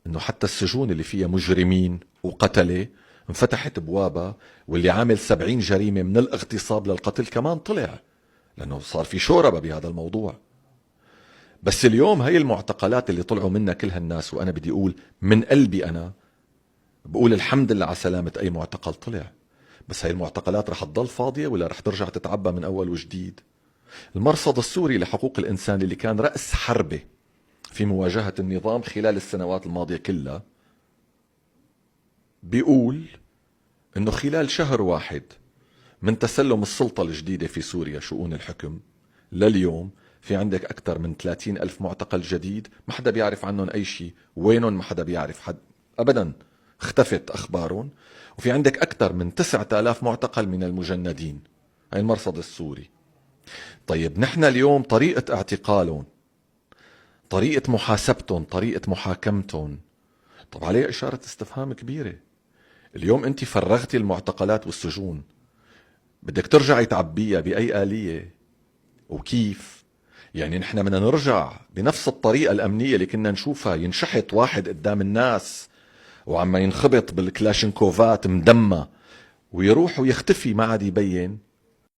انه حتى السجون اللي فيها مجرمين وقتلة انفتحت بوابها، واللي عامل 70 جريمة من الاغتصاب للقتل كمان طلع، لانه صار في شوربة بهذا الموضوع. بس اليوم هي المعتقلات اللي طلعوا منها كل هالناس، وانا بدي اقول من قلبي انا بقول الحمد لله على سلامة اي معتقل طلع. بس هاي المعتقلات رح تضل فاضية ولا رح ترجع تتعبى من اول وجديد؟ المرصد السوري لحقوق الانسان اللي كان رأس حربه في مواجهة النظام خلال السنوات الماضية كلها بيقول انه خلال شهر واحد من تسلم السلطة الجديدة في سوريا شؤون الحكم لليوم، في عندك أكثر من 30 ألف معتقل جديد، ما حدا بيعرف عنهم أي شيء، وينهم ما حدا بيعرف حد أبدا، اختفت أخبارهم. وفي عندك أكثر من 9000 معتقل من المجندين، هاي المرصد السوري. طيب نحن اليوم طريقة اعتقالهم، طريقة محاسبتهم، طريقة محاكمتهم، طب عليه إشارة استفهام كبيرة. اليوم أنت فرغتي المعتقلات والسجون، بدك ترجعي تعبيها بأي آلية وكيف؟ يعني نحن بدنا نرجع بنفس الطريقة الأمنية اللي كنا نشوفها، ينشحت واحد قدام الناس وعما ينخبط بالكلاشنكوفات مدمى ويروح ويختفي ما عاد يبين؟